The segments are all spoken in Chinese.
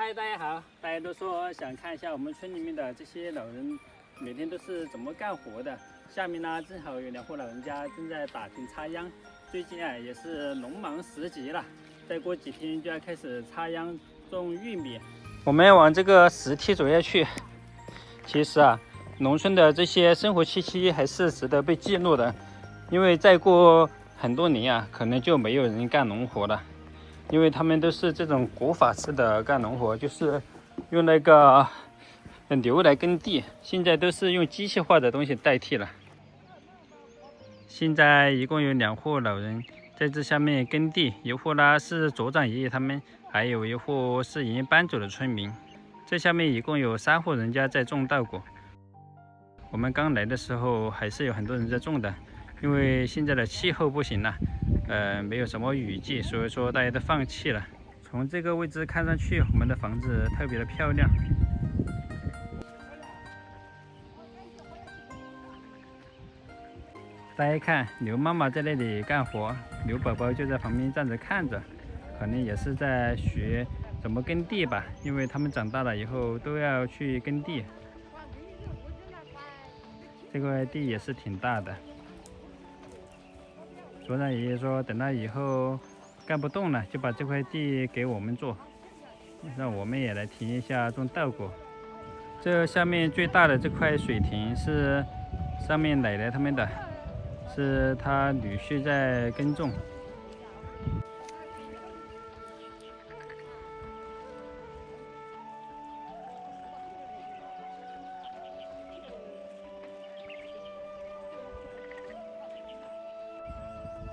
嗨，大家好！大家都说想看一下我们村里面的这些老人每天都是怎么干活的。下面呢，正好有2户老人家正在打听插秧。最近啊，也是农忙时节了，再过几天就要开始插秧种玉米。我们往这个石梯走下去。其实啊，农村的这些生活气息还是值得被记录的，因为再过很多年啊，可能就没有人干农活了。因为他们都是这种古法式的干农活，就是用那个牛来耕地，现在都是用机械化的东西代替了。现在一共有2户老人在这下面耕地，一户呢是族长爷爷他们，还有一户是已经搬走的村民。这下面一共有3户人家在种稻谷。我们刚来的时候还是有很多人在种的，因为现在的气候不行了。没有什么雨季，所以说大家都放弃了。从这个位置看上去，我们的房子特别的漂亮。大家看，牛妈妈在那里干活，牛宝宝就在旁边站着看着，可能也是在学怎么耕地吧，因为他们长大了以后都要去耕地。这块地也是挺大的。族长爷爷说，等到以后干不动了，就把这块地给我们做，让我们也来体验一下种稻谷。这下面最大的这块水田是上面奶奶他们的，是他女婿在耕种。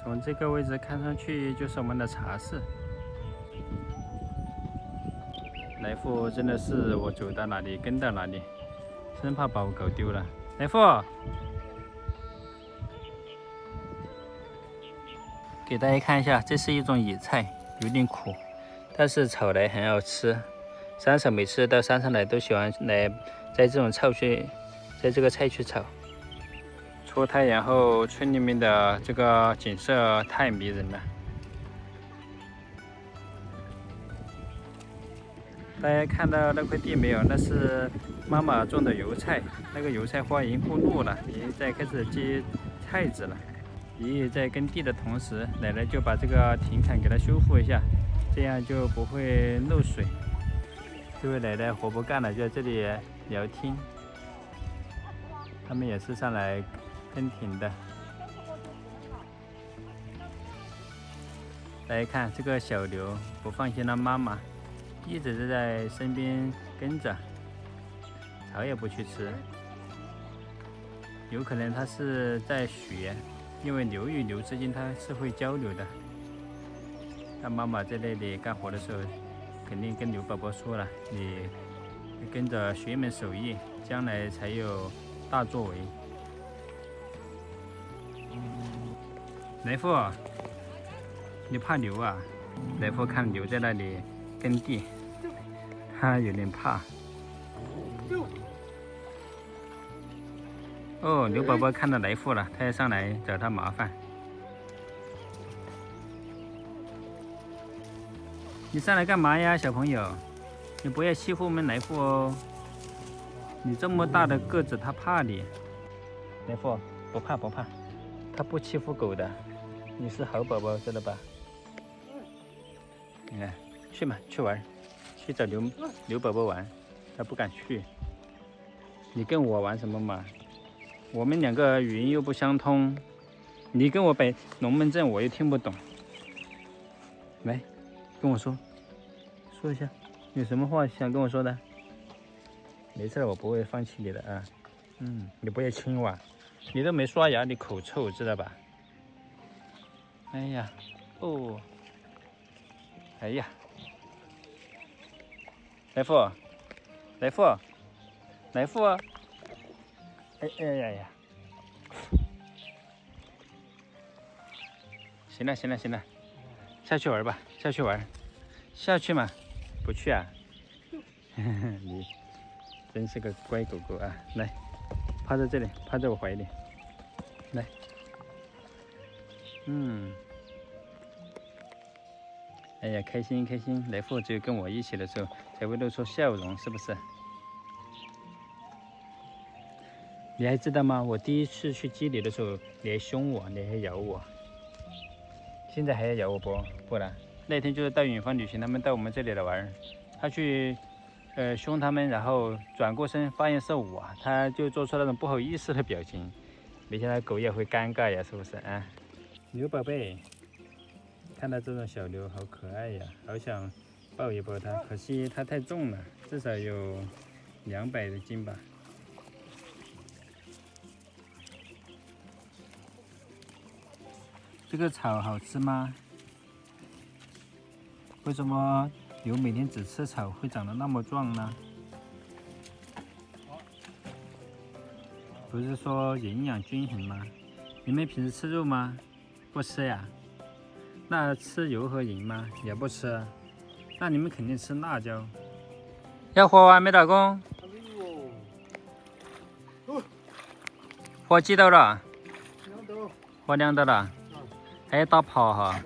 从这个位置看上去就是我们的茶室。来福真的是我走到哪里跟到哪里，生怕把我搞丢了。来福，给大家看一下，这是一种野菜，有点苦，但是炒来很好吃。三嫂每次到山上来都喜欢来在这种菜区，在这个菜区炒。出太阳后，村里面的这个景色太迷人了。大家看到那块地没有？那是妈妈种的油菜，那个油菜花已经过落了，已经在开始结菜籽了。爷爷在耕地的同时，奶奶就把这个田坎给它修复一下，这样就不会漏水。这位奶奶活不干了，就在这里聊天。他们也是上来耕田的。大家看这个小牛不放心了妈妈，一直都在身边跟着，草也不去吃。有可能它是在学，因为牛与牛之间它是会交流的。那妈妈在那里干活的时候，肯定跟牛宝宝说了，你跟着学一门手艺，将来才有大作为。来福，你怕牛啊？来福看牛在那里耕地，他有点怕。哦，牛宝宝看到来福了，他要上来找他麻烦。你上来干嘛呀，小朋友？你不要欺负我们来福哦。你这么大的个子，他怕你。来福，不怕不怕，他不欺负狗的。你是好宝宝，知道吧？你看，去嘛，去玩，去找牛宝宝玩，他不敢去。你跟我玩什么嘛？我们2个语音又不相通，你跟我摆龙门阵，我又听不懂。来，跟我说一下，有什么话想跟我说的？没事，我不会放弃你的啊。你不要亲我，你都没刷牙，你口臭，知道吧？哎呀，哦，哎呀，来福，来福，来福，哎呀呀！行了行了行了，下去玩吧，下去玩，下去嘛，不去啊？你真是个乖狗狗啊！来，趴在这里，趴在我怀里，来，哎呀，开心开心！来福只有跟我一起的时候才会露出笑容，是不是？你还知道吗？我第一次去鸡里的时候，你还凶我，你还咬我，现在还要咬我不？不了。那天就是到远方旅行，他们到我们这里来玩，他去凶他们，然后转过身发现是我，他就做出那种不好意思的表情。没想到狗也会尴尬呀，是不是啊？牛宝贝，看到这种小牛好可爱呀，好想抱一抱它，可惜它太重了，至少有200的斤吧。这个草好吃吗？为什么牛每天只吃草会长得那么壮呢？不是说营养均衡吗？你们平时吃肉吗？不吃呀。那吃油和盐吗？也不吃。那你们肯定吃辣椒。要活完没，老公？活几斗了？活2斗了。还要打刨哈。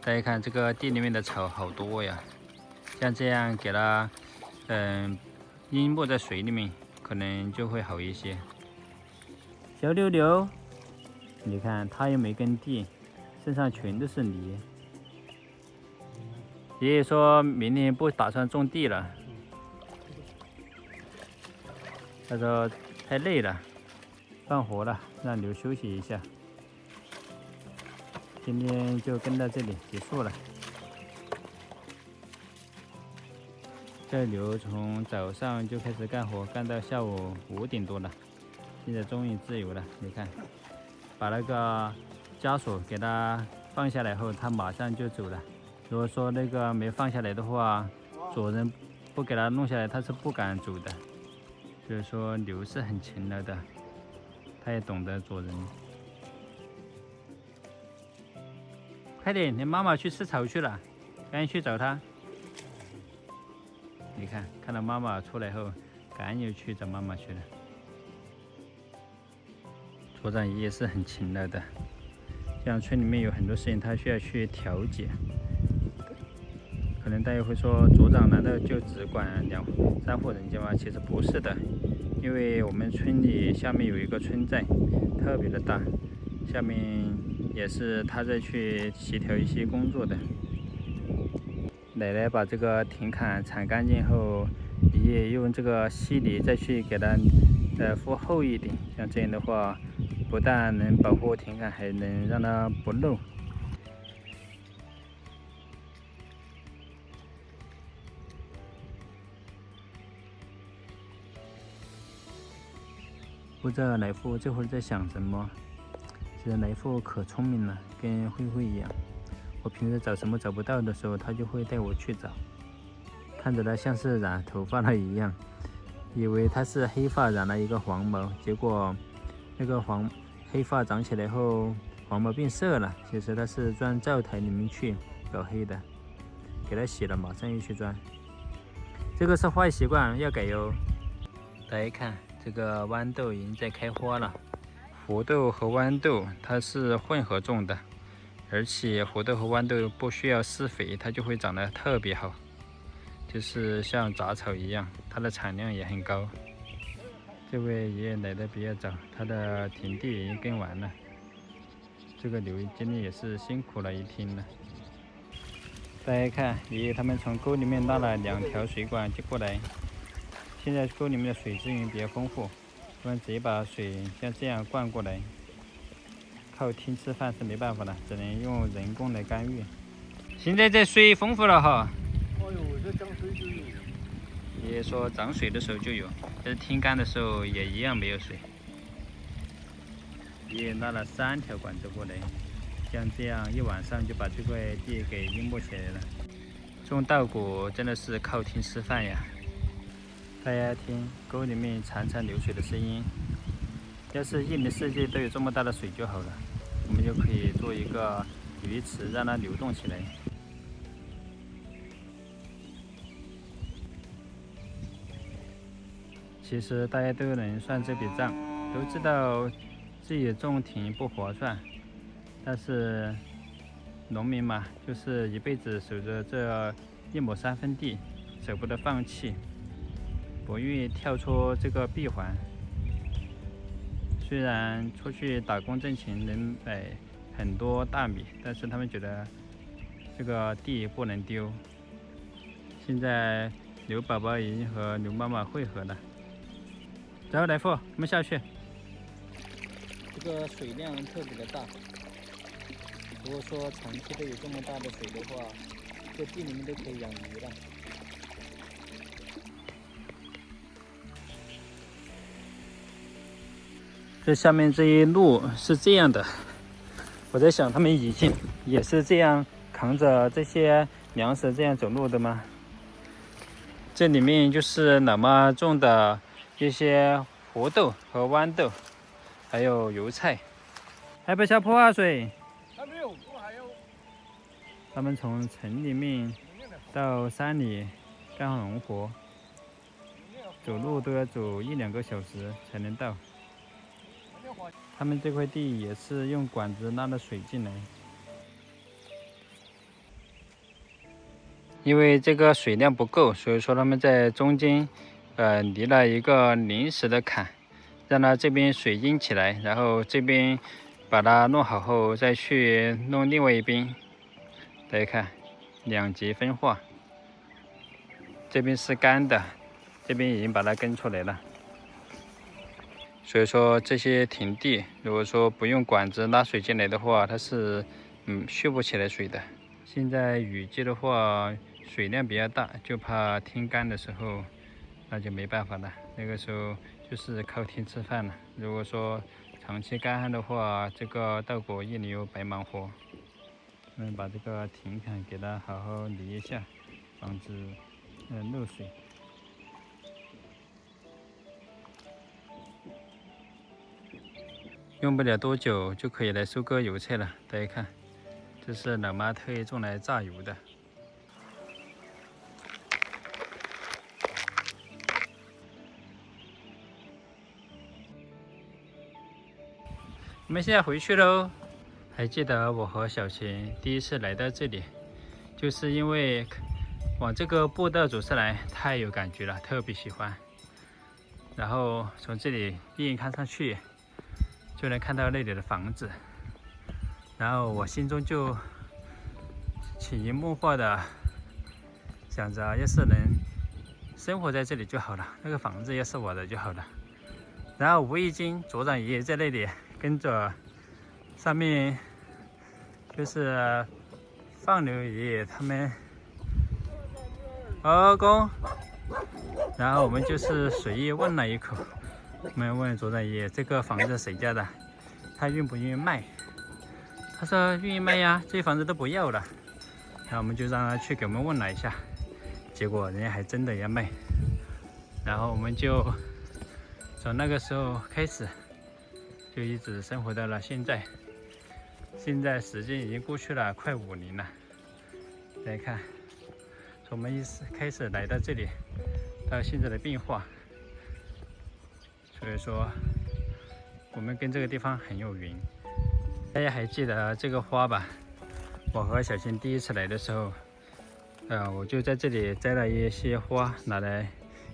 大家看这个地里面的草好多呀，像这样给它淹没在水里面，可能就会好一些。小溜溜，你看它又没耕地，身上全都是泥。爷爷说明年不打算种地了，他说太累了，放活了，让牛休息一下。今天就跟到这里结束了。这牛从早上就开始干活，干到下午5点多了，现在终于自由了。你看，把那个枷锁给它放下来后，它马上就走了。如果说那个没放下来的话，主人不给它弄下来，它是不敢走的。所以说牛是很勤劳的，它也懂得做人。快点，你妈妈去吃草去了，赶紧去找她。你看，看到妈妈出来后，赶紧去找妈妈去了。组长爷爷是很勤劳的，像村里面有很多事情，他需要去调解。可能大家会说，组长难道就只管2、3户人家吗？其实不是的，因为我们村里下面有一个村寨，特别的大，下面也是他在去协调一些工作的。奶奶把这个田坎铲干净后，爷爷用这个稀泥再去给它敷厚一点，像这样的话，不但能保护田坎，还能让它不漏。不知道来福这会儿在想什么？其实来福可聪明了，跟慧慧一样。我平时找什么找不到的时候，他就会带我去找。看着他像是染头发了一样，以为他是黑发染了一个黄毛，结果那个黑发长起来后，黄毛变色了。其实他是钻灶台里面去搞黑的，给他洗了，马上又去钻。这个是坏习惯，要改哟。大家看，这个豌豆已经在开花了。胡豆和豌豆它是混合种的。而且胡豆和豌豆不需要施肥，它就会长得特别好，就是像杂草一样，它的产量也很高。这位爷爷来的比较早，他的田地已经耕完了。这个牛今天也是辛苦了一天了。大家看，爷爷他们从沟里面拉了2条水管就过来。现在沟里面的水资源比较丰富，他们直接把水像这样灌过来。靠天吃饭是没办法了，只能用人工来干预。现在这水丰富了哈。哎呦，这涨水就有。爷爷说涨水的时候就有，但是天干的时候也一样没有水。爷爷拉了3条管子过来，像这样一晚上就把这块地给淹没起来了。种稻谷真的是靠天吃饭呀！大家听沟里面潺潺流水的声音，要是一年四季都有这么大的水就好了。我们就可以做一个鱼池，让它流动起来。其实大家都能算这笔账，都知道自己种田不划算，但是农民嘛，就是一辈子守着这1亩3分地，舍不得放弃，不愿意跳出这个闭环。虽然出去打工挣钱能买很多大米，但是他们觉得这个地不能丢。现在牛宝宝已经和牛妈妈汇合了。走，来福，我们下去。这个水量特别的大，如果说长期的有这么大的水的话，这地里面都可以养鱼了。这下面这一路是这样的，我在想他们以前也是这样扛着这些粮食这样走路的吗？这里面就是老妈种的一些胡豆和豌豆，还有油菜，还不下坡啊水。还没有，我还要。他们从城里面到山里干农活，走路都要走1-2个小时才能到。他们这块地也是用管子拉了水进来，因为这个水量不够，所以说他们在中间立了一个临时的坎，让它这边水阴起来，然后这边把它弄好后再去弄另外一边。大家看，2级分化，这边是干的，这边已经把它耕出来了。所以说这些田地，如果说不用管子拉水进来的话，它是蓄不起来水的。现在雨季的话，水量比较大，就怕天干的时候，那就没办法了。那个时候就是靠天吃饭了。如果说长期干旱的话，这个稻谷一年又白忙活。我们把这个田坎给它好好犁一下，防止漏水。用不了多久就可以来收割油菜了。大家看，这是老妈特意种来榨油的。我们现在回去喽。还记得我和小琴第一次来到这里，就是因为往这个步道走上来太有感觉了，特别喜欢。然后从这里一眼看上去，就能看到那里的房子，然后我心中就潜移默化的想着，要是能生活在这里就好了，那个房子要是我的就好了。然后无意间组长爷爷在那里跟着上面就是放牛爷爷他们公，然后我们就是随意问了一口，我们问组长爷爷这个房子谁家的，他愿不愿意卖？他说愿意卖呀，这些房子都不要了。然后我们就让他去给我们问了一下，结果人家还真的要卖。然后我们就从那个时候开始，就一直生活到了现在。现在时间已经过去了快5年了。大家看，从我们开始来到这里到现在的变化，所以说我们跟这个地方很有缘。大家还记得这个花吧？我和小琴第一次来的时候，我就在这里摘了一些花，拿来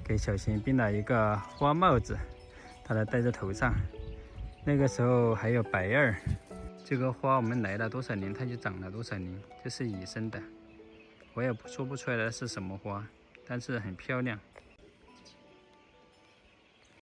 给小琴编了一个花帽子，把它戴在头上。那个时候还有白叶，这个花我们来了多少年，它就长了多少年，这是野生的，我也说不出来是什么花，但是很漂亮。